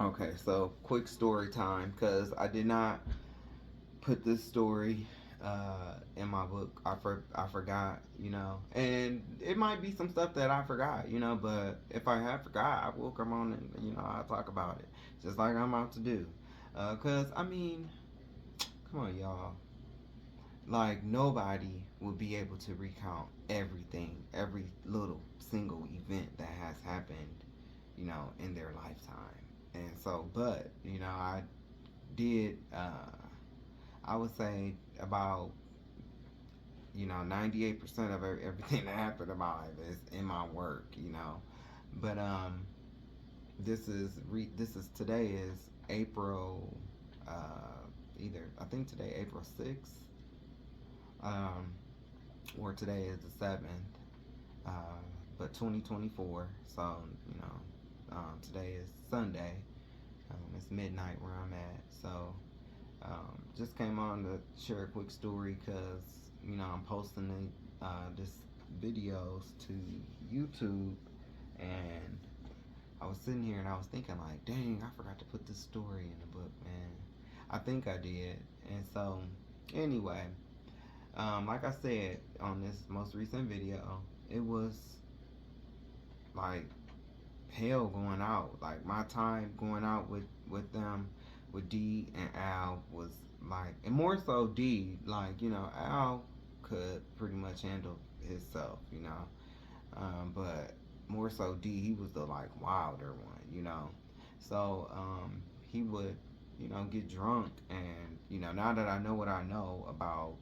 Okay, so quick story time because I did not put this story in my book. I forgot, and it might be some stuff that I forgot, but if I have forgot, I will come on and I'll talk about it, just like I'm about to do. Cause I mean, come on, y'all. Like nobody will be able to recount everything, every little single event that has happened, in their lifetime. And so, but I did. I would say about 98% of everything that happened in my life is in my work. But this is today is April. Either I think today April 6th, um, or today is the 7th. Uh, but 2024. So today is Sunday. It's midnight where I'm at. So just came on to share a quick story because I'm posting this videos to YouTube, and I was sitting here and I was thinking like, dang, I forgot to put this story in the book, man. I think I did, and so anyway, like I said on this most recent video, it was like hell going out. Like my time going out with them, with D and Al was like, and more so D. Like Al could pretty much handle himself, but more so D. He was the like wilder one. So he would get drunk, and now that I know what I know about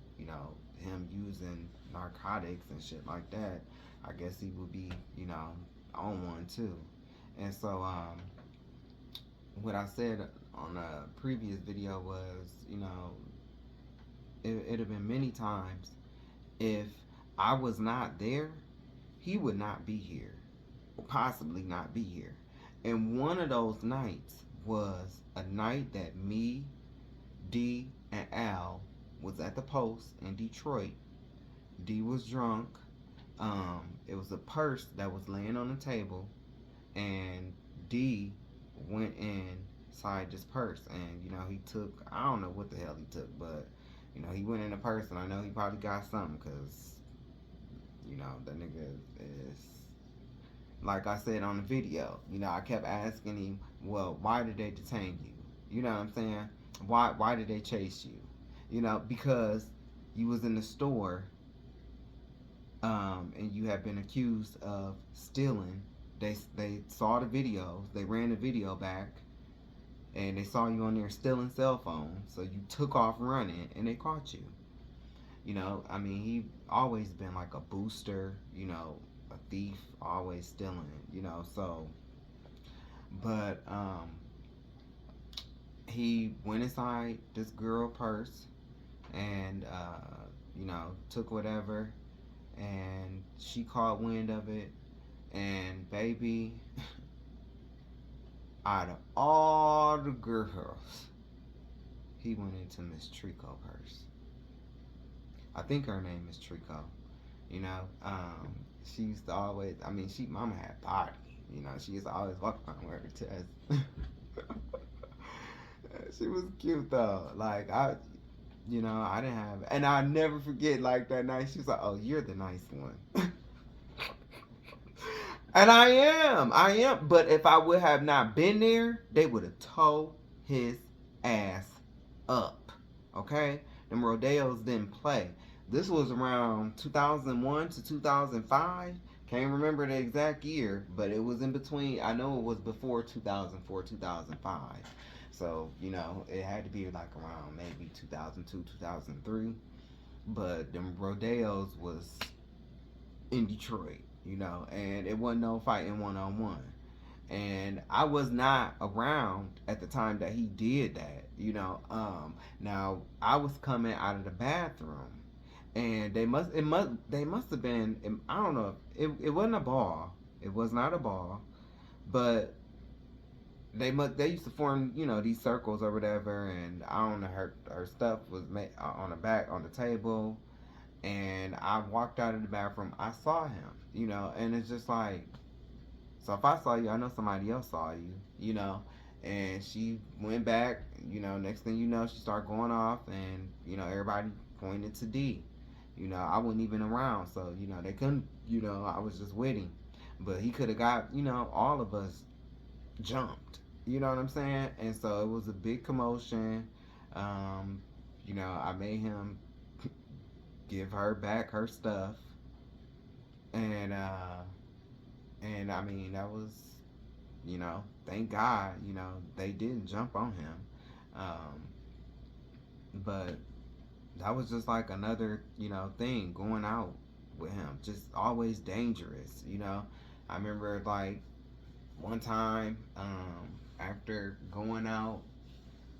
him using narcotics and shit like that, I guess he would be on one too. And so, what I said on a previous video was, it'd have been many times if I was not there, he would not be here, or possibly not be here. And one of those nights was a night that me, D, and Al was at the post in Detroit. D was drunk. It was a purse that was laying on the table, and D went inside this purse, and he took, I don't know what the hell he took, but he went in the purse, and I know he probably got something because the nigga is, like I said on the video, I kept asking him, well, why did they detain you? You know what I'm saying? Why did they chase you? Because you was in the store, and you have been accused of stealing. They saw the videos. They ran the video back, and they saw you on there stealing cell phones. So you took off running, and they caught you. I mean, he always been like a booster. A thief, always stealing. So, but he went inside this girl purse, and took whatever, and she caught wind of it, and baby, out of all the girls, he went into Miss Trico purse. I think her name is Trico. You know, she used to always. I mean, mama had body. She used to always walk around with her chest. She was cute though. Like I didn't have, and I never forget like that night. She was like, "Oh, you're the nice one." And I am. But if I would have not been there, they would have towed his ass up. Okay? Them rodeos didn't play. This was around 2001 to 2005. Can't remember the exact year, but it was in between. I know it was before 2004, 2005. So, it had to be like around maybe 2002, 2003. But them rodeos was in Detroit, and it wasn't no fighting one on one. And I was not around at the time that he did that. Now I was coming out of the bathroom, and they must have been, I don't know, it wasn't a ball. It was not a ball, but they used to form these circles or whatever, and I don't know, her stuff was made on the back on the table, and I walked out of the bathroom. I saw him, and it's just like, so if I saw you, I know somebody else saw you, And she went back, next thing you know, she started going off, and, everybody pointed to D. I wasn't even around, so, they couldn't, I was just with him. But he could have got, all of us jumped. You know what I'm saying? And so it was a big commotion. Um, I made him give her back her stuff. And I mean, that was, thank God, they didn't jump on him. Um, but that was just like another, thing going out with him. Just always dangerous, I remember like one time, after going out,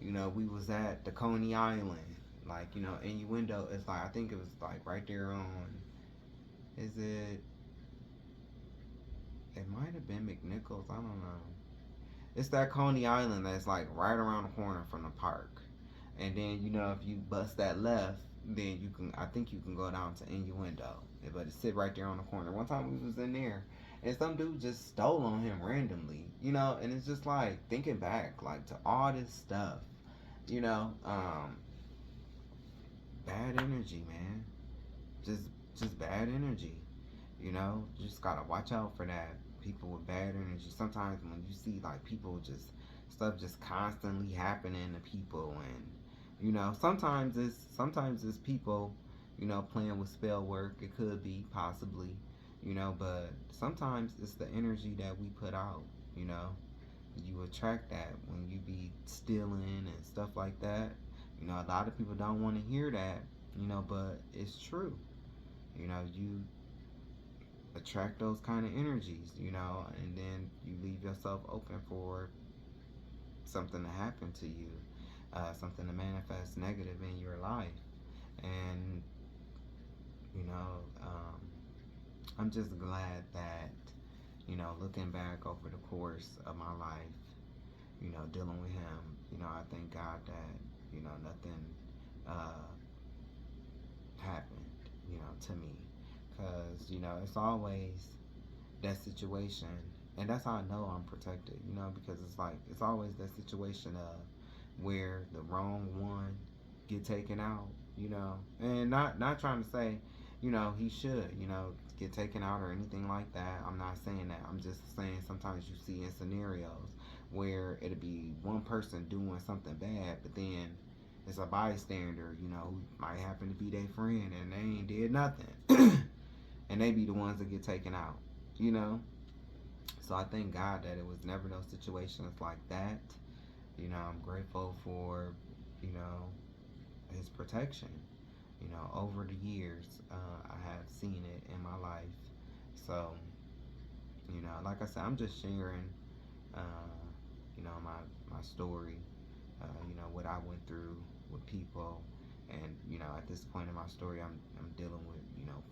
we was at the Coney Island. Like, Innuendo is like, I think it was like right there on, is it, it might have been McNichols, I don't know. It's that Coney Island that's like right around the corner from the park. And then, if you bust that left, then you can, I think you can go down to Innuendo. But it sit right there on the corner. One time we was in there, and some dude just stole on him randomly, and it's just like thinking back, like to all this stuff, you know, um, bad energy, man. Just, just bad energy. You just gotta watch out for that. People with bad energy. Sometimes when you see like people just stuff just constantly happening to people, and sometimes it's people, playing with spell work. It could be possibly, but sometimes it's the energy that we put out. You know, you attract that when you be stealing and stuff like that. A lot of people don't want to hear that. But it's true. You attract those kind of energies, and then you leave yourself open for something to happen to you, something to manifest negative in your life. And, you know, um, I'm just glad that, looking back over the course of my life, dealing with him, I thank God that, nothing uh, happened, to me. Because, it's always that situation, and that's how I know I'm protected, because it's like it's always that situation of where the wrong one get taken out, and not trying to say, he should, get taken out or anything like that. I'm not saying that. I'm just saying sometimes you see in scenarios where it'll be one person doing something bad, but then it's a bystander, who might happen to be their friend, and they ain't did nothing. And they be the ones that get taken out, you know. So I thank God that it was never no situations like that. I'm grateful for, you know, His protection. Over the years, I have seen it in my life. So, like I said, I'm just sharing, uh, my story. What I went through with people, and at this point in my story, I'm dealing with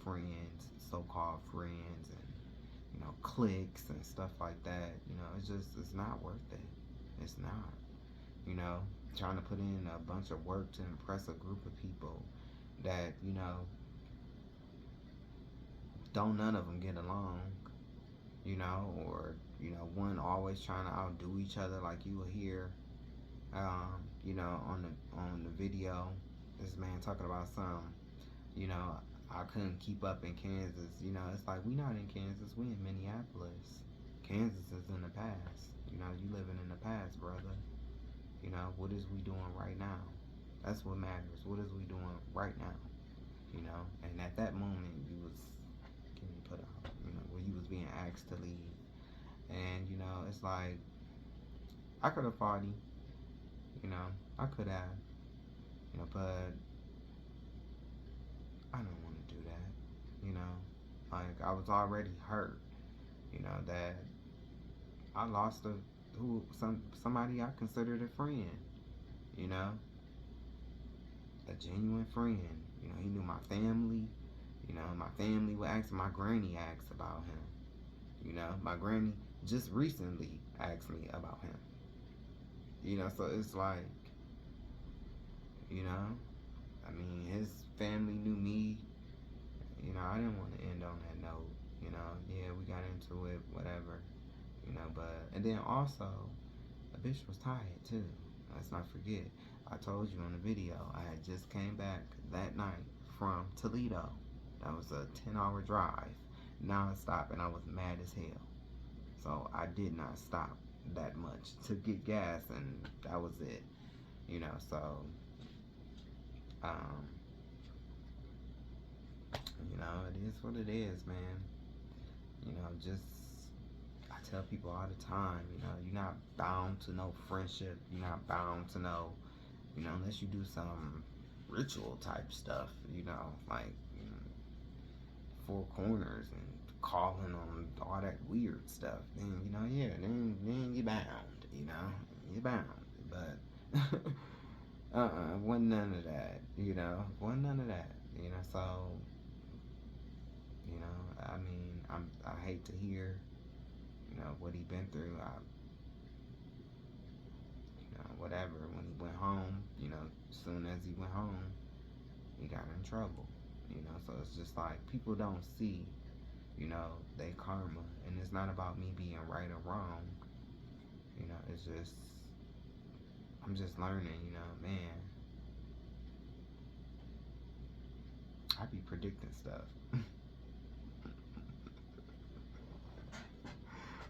friends, so-called friends, and cliques and stuff like that. It's not worth it. It's not. You know, Trying to put in a bunch of work to impress a group of people that don't none of them get along. Or one always trying to outdo each other, like you will hear, on the video, this man talking about some, you know, I couldn't keep up in Kansas. It's like we not in Kansas, we in Minneapolis. Kansas is in the past. You living in the past, brother. What is we doing right now? That's what matters. What is we doing right now? And at that moment you was getting put out, where you was being asked to leave. And, it's like I could have fought him, you know, I could have, but I don't want to do that, Like I was already hurt, that I lost somebody I considered a friend, you know, a genuine friend. He knew my family. My family would ask, my granny asked about him. My granny just recently asked me about him. So it's like, you know, I mean, his family knew me. I didn't want to end on that note. Yeah, we got into it, whatever. But and then also, The bitch was tired too. Let's not forget. I told you on the video, I had just came back that night from Toledo. That was a 10-hour drive, non-stop, and I was mad as hell. So I did not stop that much to get gas, and that was it. You know, so, you know, it is what it is, man. You know, just, I tell people all the time, you know, you're not bound to no friendship. You're not bound to no, you know, unless you do some ritual type stuff, you know, like four corners and calling on all that weird stuff. Then, you know, yeah, then you're bound, you know, you're bound. But, wasn't none of that, you know, wasn't none of that, you know, so, you know, I mean, I hate to hear, you know, what he been through. You know, whatever. When he went home, you know, as soon as he went home, he got in trouble. You know, so it's just like people don't see, you know, they karma, and it's not about me being right or wrong. You know, it's just I'm just learning. You know, man, I be predicting stuff.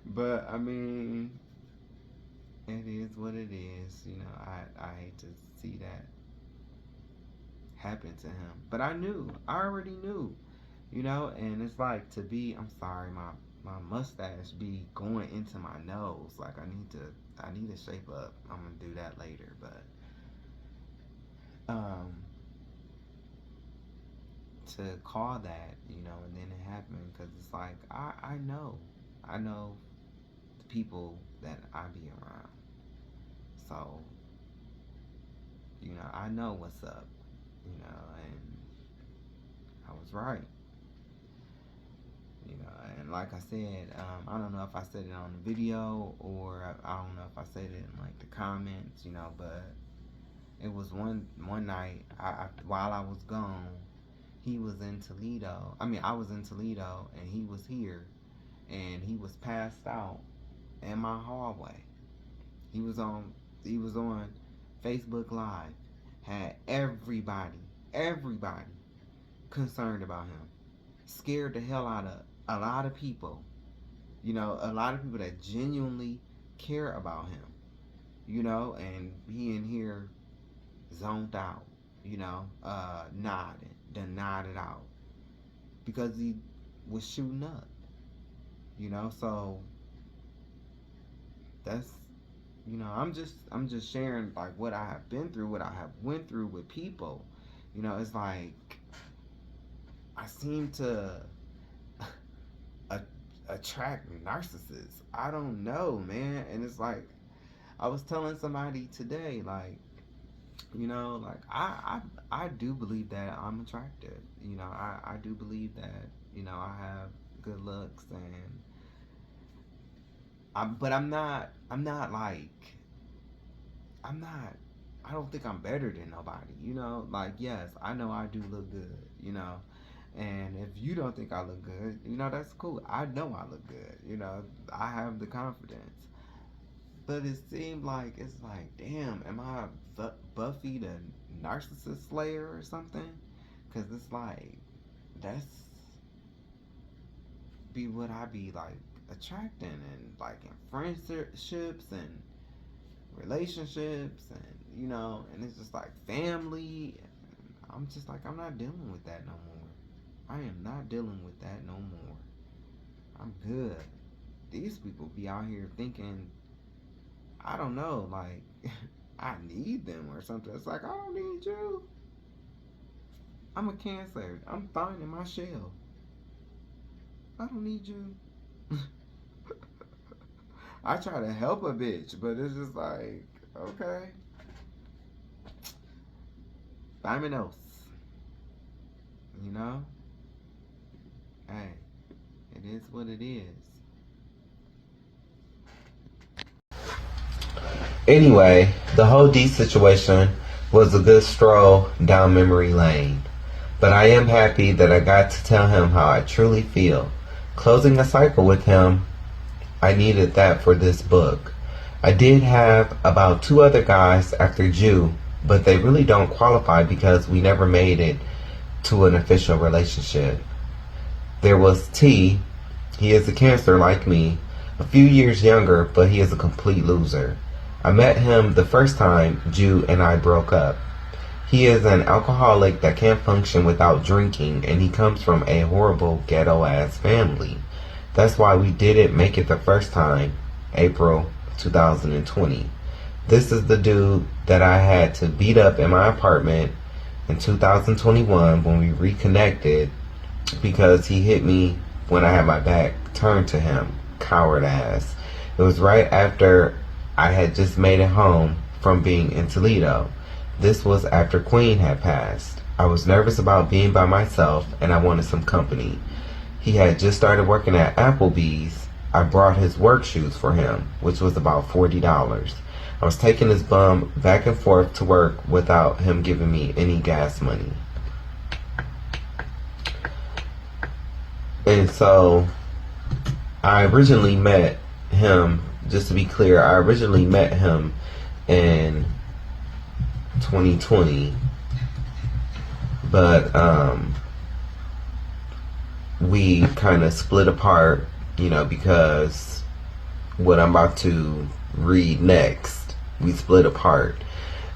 But I mean, it is what it is. You know, I hate to see that happen to him. But I already knew, you know, and it's like I'm sorry, my mustache be going into my nose. Like I need to shape up. I'm gonna do that later, but to call that, you know, and then it happened because it's like I know the people that I be around, so you know I know what's up, you know, and I was right, you know, and like I said, I don't know if I said it on the video or I don't know if I said it in like the comments, you know, but it was one night while I was gone. He was in Toledo. I mean, I was in Toledo, and he was here, and he was passed out in my hallway. He was on Facebook Live. Had everybody concerned about him. Scared the hell out of a lot of people. You know, a lot of people that genuinely care about him. You know, and he in here zoned out. You know, nodding. Then nodded out because he was shooting up, you know. So that's, you know, I'm just sharing like what I have been through, what I have went through with people. You know, it's like I seem to attract narcissists. I don't know, man. And it's like I was telling somebody today, like, you know, like I do believe that I'm attractive. You know, I do believe that, you know, I have good looks, and but I'm not like I don't think I'm better than nobody. You know, like, yes, I know I do look good, you know. And if you don't think I look good, you know, that's cool. I know I look good. You know, I have the confidence. But it seemed like, it's like, damn, am I Buffy the narcissist slayer or something? Because it's like, that's be what I be like attracting, and like in friendships and relationships, and you know, and it's just like family. I'm just like, I'm not dealing with that no more. I am not dealing with that no more. I'm good. These people be out here thinking, I don't know, like, I need them or something. It's like, I don't need you. I'm a Cancer. I'm fine in my shell. I don't need you. I try to help a bitch, but it's just like, okay. Vámonos. You know? Hey, it is what it is. Anyway, the whole D situation was a good stroll down memory lane. But I am happy that I got to tell him how I truly feel. Closing a cycle with him, I needed that for this book. I did have about 2 other guys after Jew, but they really don't qualify because we never made it to an official relationship. There was T. He is a Cancer like me, a few years younger, but he is a complete loser. I met him the first time Jew and I broke up. He is an alcoholic that can't function without drinking, and he comes from a horrible ghetto-ass family. That's why we didn't make it the first time, April 2020. This is the dude that I had to beat up in my apartment in 2021 when we reconnected because he hit me when I had my back turned to him. Coward ass. It was right after I had just made it home from being in Toledo. This was after Queen had passed. I was nervous about being by myself and I wanted some company. He had just started working at Applebee's. I brought his work shoes for him, which was about $40. I was taking his bum back and forth to work without him giving me any gas money. And so I originally met him, just to be clear, I originally met him in 2020, but we kind of split apart, because what I'm about to read next, we split apart.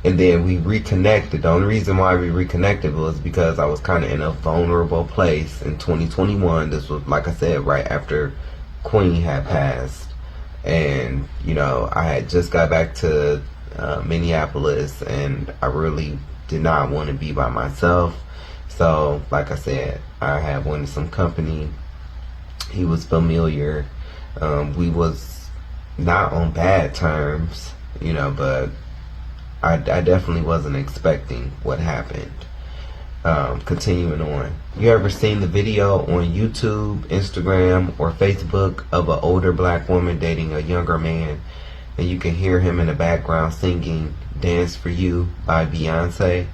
And then we reconnected. The only reason why we reconnected was because I was kind of in a vulnerable place in 2021. This was, like I said, right after Queen had passed. And, I had just got back to Minneapolis, and I really did not want to be by myself. So, like I said, I had wanted some company. He was familiar. We was not on bad terms, but I definitely wasn't expecting what happened. Continuing on. You ever seen the video on YouTube, Instagram, or Facebook of an older black woman dating a younger man, and you can hear him in the background singing Dance for You by Beyonce?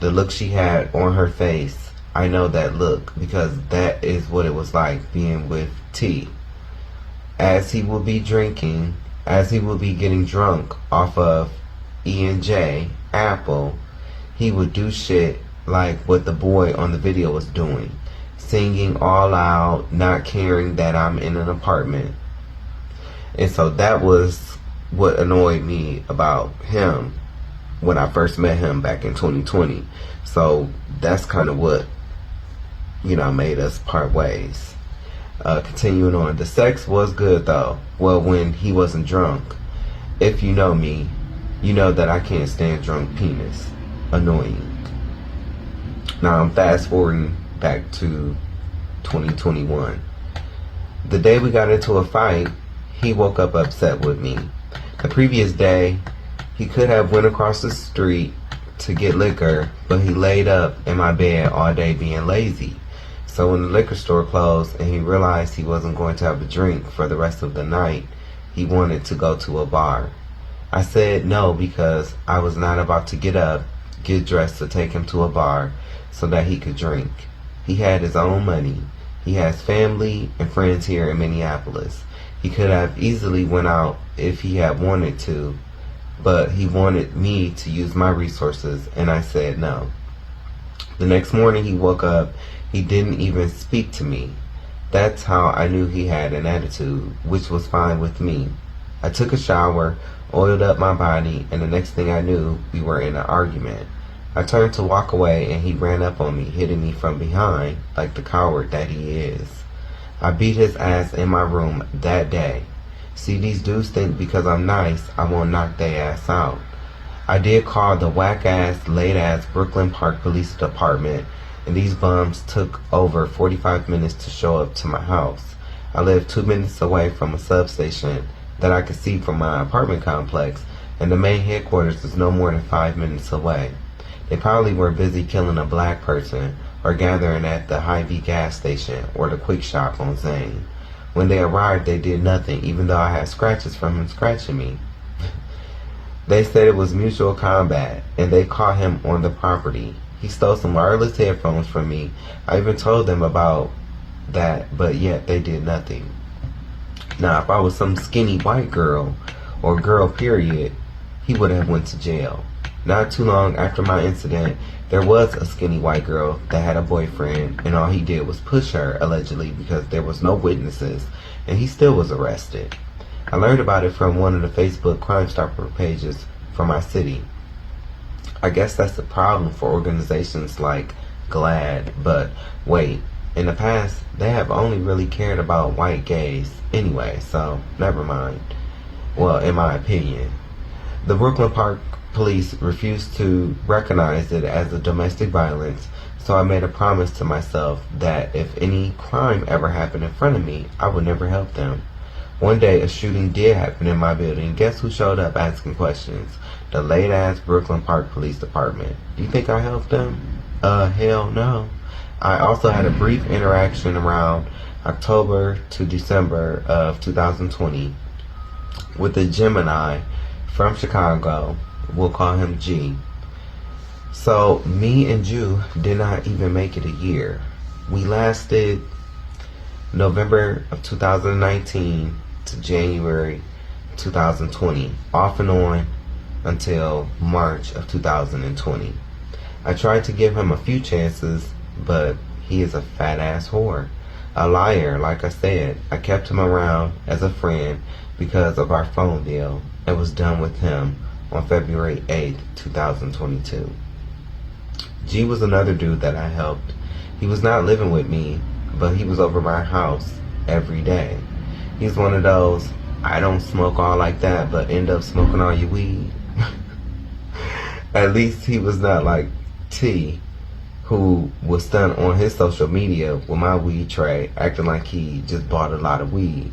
The look she had on her face, I know that look because that is what it was like being with T. As he will be getting drunk off of E&J, Apple, he would do shit like what the boy on the video was doing. Singing all out, not caring that I'm in an apartment. And so that was what annoyed me about him when I first met him back in 2020. So that's kind of what, made us part ways. Continuing on. The sex was good though. Well, when he wasn't drunk. If you know me, you know that I can't stand drunk penis. Annoying. Now I'm fast forwarding back to 2021. The day we got into a fight, he woke up upset with me. The previous day, he could have went across the street to get liquor, but he laid up in my bed all day being lazy. So when the liquor store closed and he realized he wasn't going to have a drink for the rest of the night, he wanted to go to a bar. I said no because I was not about to get up, get dressed to take him to a bar so that he could drink. He had his own money. He has family and friends here in Minneapolis. He could have easily went out if he had wanted to, but he wanted me to use my resources, and I said no. The next morning he woke up, he didn't even speak to me. That's how I knew he had an attitude, which was fine with me. I took a shower, oiled up my body, and the next thing I knew, we were in an argument. I turned to walk away, and he ran up on me, hitting me from behind, like the coward that he is. I beat his ass in my room that day. See, these dudes think because I'm nice, I won't knock their ass out. I did call the whack-ass, late-ass Brooklyn Park Police Department, and these bums took over 45 minutes to show up to my house. I live 2 minutes away from a substation that I could see from my apartment complex, and the main headquarters is no more than 5 minutes away. They probably were busy killing a black person or gathering at the Hy-Vee gas station or the Quick Shop on Zane. When they arrived, they did nothing, even though I had scratches from him scratching me. They said it was mutual combat, and they caught him on the property. He stole some wireless headphones from me. I even told them about that, but yet they did nothing. Now, if I was some skinny white girl or girl period, he would have went to jail. Not too long after my incident, there was a skinny white girl that had a boyfriend, and all he did was push her, allegedly, because there was no witnesses, and he still was arrested. I learned about it from one of the Facebook Crime Stopper pages from my city. I guess that's the problem for organizations like GLAAD, but wait, in the past, they have only really cared about white gays anyway, so never mind. Well, in my opinion. The Brooklyn Park Police refused to recognize it as a domestic violence, so I made a promise to myself that if any crime ever happened in front of me, I would never help them. One day, a shooting did happen in my building. Guess who showed up asking questions? The late-ass Brooklyn Park Police Department. Do you think I helped them? Hell no. I also had a brief interaction around October to December of 2020 with a Gemini from Chicago. We'll call him G. So me and Jew did not even make it a year. We lasted November of 2019 to January 2020, off and on until March of 2020. I tried to give him a few chances, but he is a fat ass whore. A liar, like I said. I kept him around as a friend because of our phone deal and was done with him on February 8th, 2022. G was another dude that I helped. He was not living with me, but he was over my house every day. He's one of those, I don't smoke all like that, but end up smoking all your weed. At least he was not like T, who was stunned on his social media with my weed tray, acting like he just bought a lot of weed.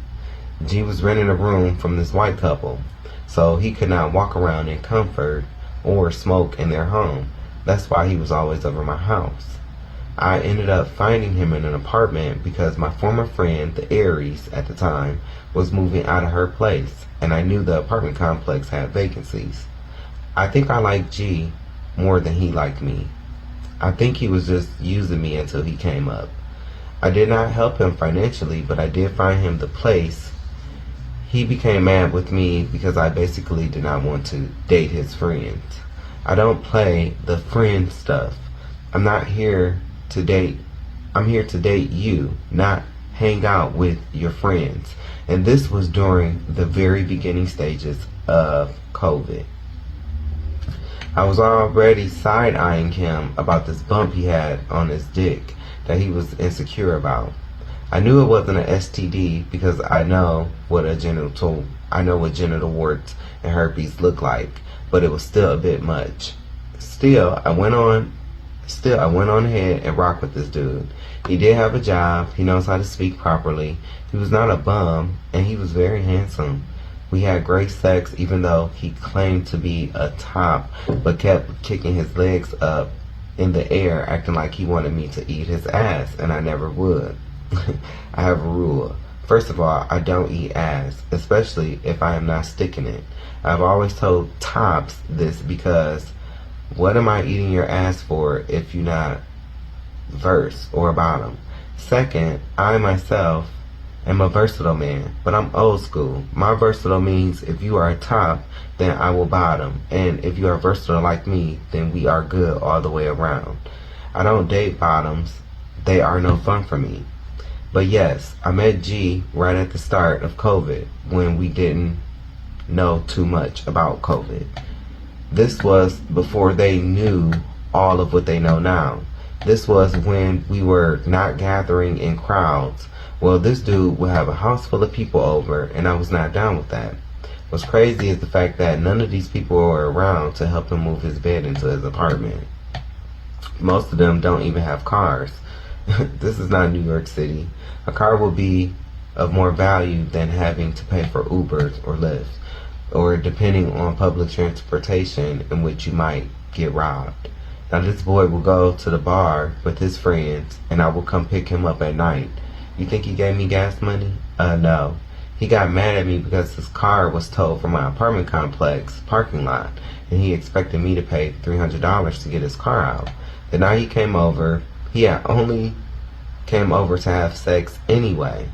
G was renting a room from this white couple, so he could not walk around in comfort or smoke in their home. That's why he was always over my house. I ended up finding him in an apartment because my former friend, the Aries at the time, was moving out of her place, and I knew the apartment complex had vacancies. I think I liked G more than he liked me. I think he was just using me until he came up. I did not help him financially, but I did find him the place. He became mad with me because I basically did not want to date his friends. I don't play the friend stuff. I'm not here to date. I'm here to date you, not hang out with your friends. And this was during the very beginning stages of COVID. I was already side-eyeing him about this bump he had on his dick that he was insecure about. I knew it wasn't an STD because I know what genital warts and herpes look like, but it was still a bit much. Still, I went on ahead and rocked with this dude. He did have a job. He knows how to speak properly. He was not a bum, and he was very handsome. We had great sex, even though he claimed to be a top, but kept kicking his legs up in the air, acting like he wanted me to eat his ass, and I never would. I have a rule. First of all, I don't eat ass, especially if I am not sticking it. I've always told tops this because what am I eating your ass for if you're not verse or bottom? Second, I myself am a versatile man, but I'm old school. My versatile means if you are a top, then I will bottom. And if you are versatile like me, then we are good all the way around. I don't date bottoms. They are no fun for me. But yes, I met G right at the start of COVID when we didn't know too much about COVID. This was before they knew all of what they know now. This was when we were not gathering in crowds. Well, this dude would have a house full of people over, and I was not down with that. What's crazy is the fact that none of these people were around to help him move his bed into his apartment. Most of them don't even have cars. This is not New York City. A car will be of more value than having to pay for Ubers or Lyft, or depending on public transportation in which you might get robbed. Now this boy will go to the bar with his friends, and I will come pick him up at night. You think he gave me gas money? No. He got mad at me because his car was towed from my apartment complex parking lot, and he expected me to pay $300 to get his car out. The night he came over, he had only came over to have sex anyway.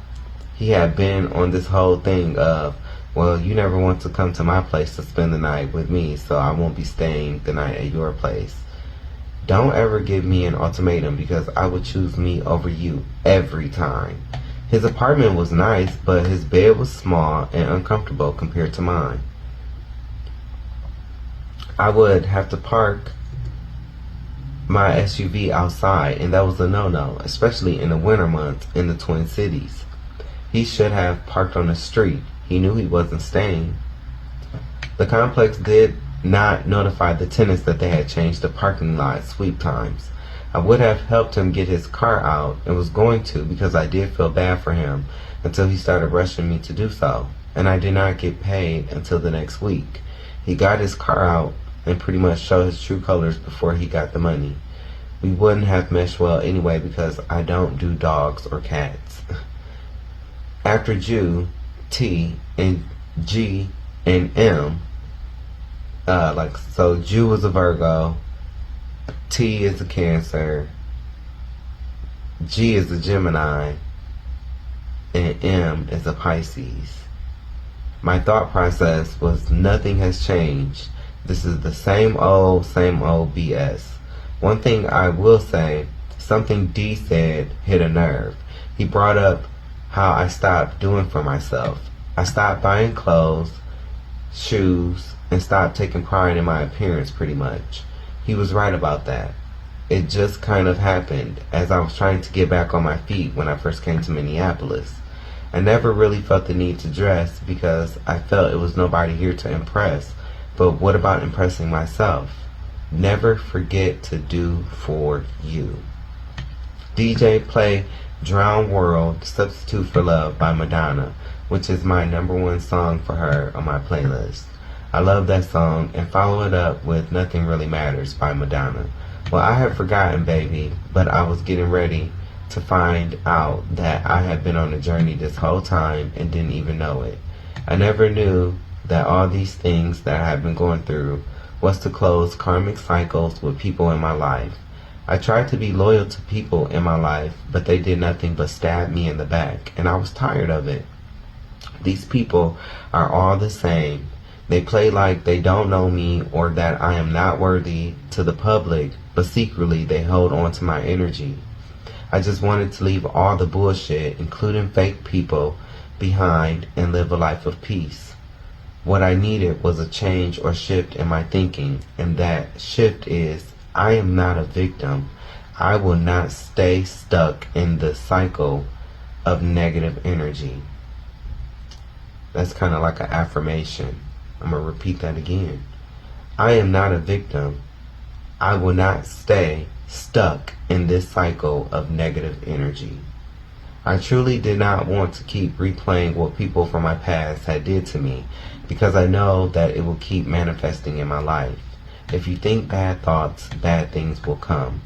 He had been on this whole thing of Well, you never want to come to my place to spend the night with me, so I won't be staying the night at your place. Don't ever give me an ultimatum because I would choose me over you every time. His apartment was nice, but his bed was small and uncomfortable compared to mine. I would have to park my SUV outside, and that was a no-no, especially in the winter months in the Twin Cities. He should have parked on the street. He knew he wasn't staying. The complex did not notify the tenants that they had changed the parking lot sweep times. I would have helped him get his car out and was going to because I did feel bad for him until he started rushing me to do so, and I did not get paid until the next week. He got his car out and pretty much showed his true colors before he got the money. We wouldn't have meshed well anyway because I don't do dogs or cats. After Jew, T, and G, and M, so Jew is a Virgo, T is a Cancer, G is a Gemini, and M is a Pisces. My thought process was nothing has changed. This is the same old BS. One thing I will say, something D said hit a nerve. He brought up how I stopped doing for myself. I stopped buying clothes, shoes, and stopped taking pride in my appearance pretty much. He was right about that. It just kind of happened as I was trying to get back on my feet when I first came to Minneapolis. I never really felt the need to dress because I felt it was nobody here to impress. But what about impressing myself? Never forget to do for you. DJ, play Drown World, Substitute for Love by Madonna, which is my #1 song for her on my playlist. I love that song, and follow it up with Nothing Really Matters by Madonna. Well, I had forgotten, baby, but I was getting ready to find out that I had been on a journey this whole time and didn't even know it. I never knew that all these things that I had been going through was to close karmic cycles with people in my life. I tried to be loyal to people in my life, but they did nothing but stab me in the back, and I was tired of it. These people are all the same. They play like they don't know me or that I am not worthy to the public, but secretly they hold on to my energy. I just wanted to leave all the bullshit, including fake people, behind and live a life of peace. What I needed was a change or shift in my thinking, and that shift is, I am not a victim. I will not stay stuck in the cycle of negative energy. That's kind of like an affirmation. I'm going to repeat that again. I am not a victim. I will not stay stuck in this cycle of negative energy. I truly did not want to keep replaying what people from my past had did to me because I know that it will keep manifesting in my life. If you think bad thoughts, bad things will come.